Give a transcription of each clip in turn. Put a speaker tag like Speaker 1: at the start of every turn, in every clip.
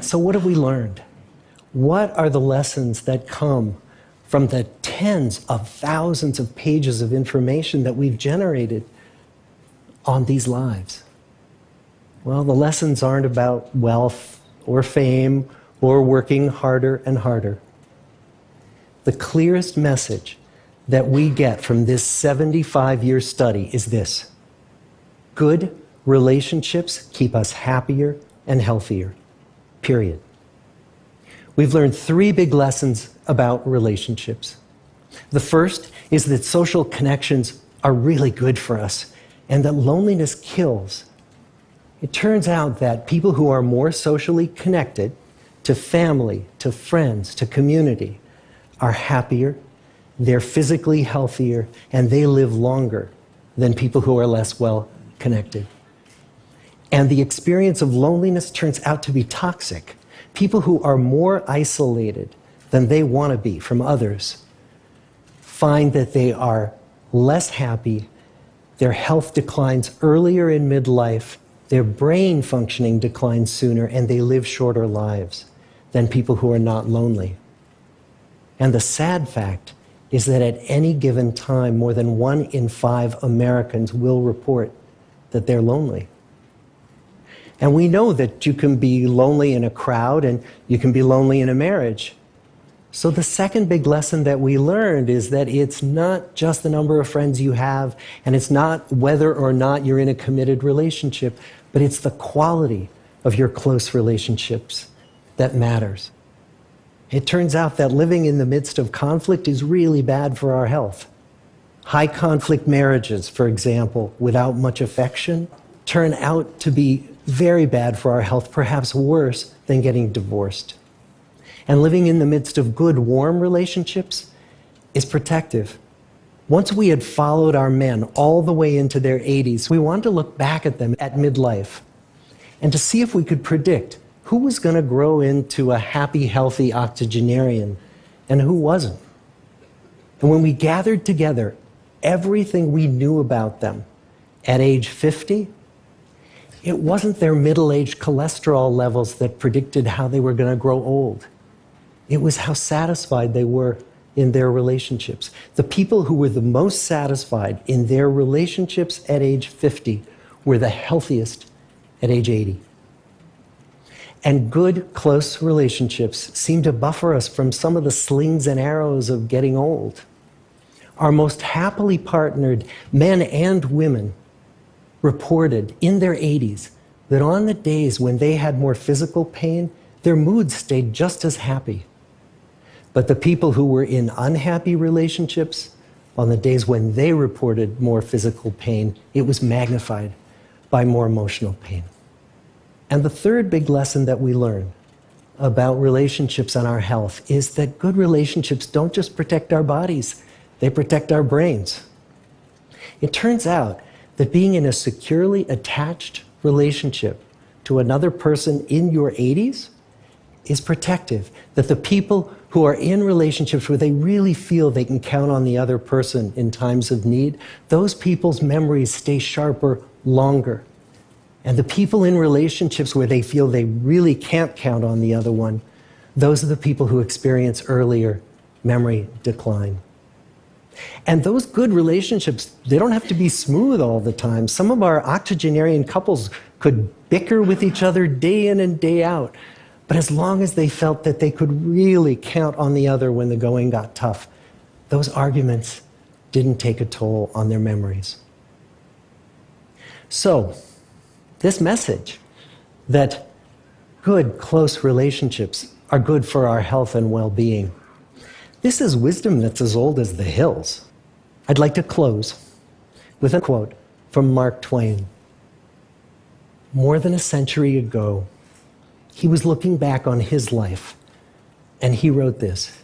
Speaker 1: So what have we learned? What are the lessons that come from the tens of thousands of pages of information that we've generated on these lives? Well, the lessons aren't about wealth or fame or working harder and harder. The clearest message that we get from this 75-year study is this: good relationships keep us happier and healthier, period. We've learned 3 big lessons about relationships. The first is that social connections are really good for us and that loneliness kills. It turns out that people who are more socially connected to family, to friends, to community are happier, they're physically healthier, and they live longer than people who are less well connected. And the experience of loneliness turns out to be toxic. People who are more isolated than they want to be from others find that they are less happy, their health declines earlier in midlife, their brain functioning declines sooner, and they live shorter lives than people who are not lonely. And the sad fact is that at any given time, more than 1 in 5 Americans will report that they're lonely. And we know that you can be lonely in a crowd and you can be lonely in a marriage. So the second big lesson that we learned is that it's not just the number of friends you have, and it's not whether or not you're in a committed relationship, but it's the quality of your close relationships that matters. It turns out that living in the midst of conflict is really bad for our health. High conflict marriages, for example, without much affection, turn out to be very bad for our health, perhaps worse than getting divorced. And living in the midst of good, warm relationships is protective. Once we had followed our men all the way into their 80s, we wanted to look back at them at midlife and to see if we could predict who was going to grow into a happy, healthy octogenarian and who wasn't. And when we gathered together everything we knew about them at age 50, it wasn't their middle-aged cholesterol levels that predicted how they were going to grow old. It was how satisfied they were in their relationships. The people who were the most satisfied in their relationships at age 50 were the healthiest at age 80. And good, close relationships seem to buffer us from some of the slings and arrows of getting old. Our most happily partnered men and women reported in their 80s that on the days when they had more physical pain, their moods stayed just as happy. But the people who were in unhappy relationships, on the days when they reported more physical pain, it was magnified by more emotional pain. And the third big lesson that we learn about relationships and our health is that good relationships don't just protect our bodies, they protect our brains. It turns out that being in a securely attached relationship to another person in your 80s is protective. That the people who are in relationships where they really feel they can count on the other person in times of need, those people's memories stay sharper longer. And the people in relationships where they feel they really can't count on the other one, those are the people who experience earlier memory decline. And those good relationships, they don't have to be smooth all the time. Some of our octogenarian couples could bicker with each other day in and day out. But as long as they felt that they could really count on the other when the going got tough, those arguments didn't take a toll on their memories. So, this message that good, close relationships are good for our health and well-being, this is wisdom that's as old as the hills. I'd like to close with a quote from Mark Twain. More than a century ago, he was looking back on his life, and he wrote this: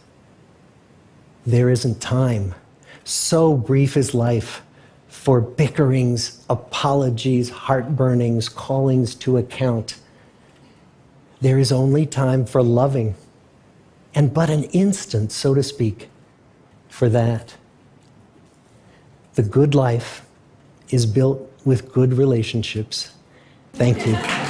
Speaker 1: "There isn't time, so brief is life, for bickerings, apologies, heartburnings, callings to account. There is only time for loving, and but an instant, so to speak, for that. The good life is built with good relationships." Thank you.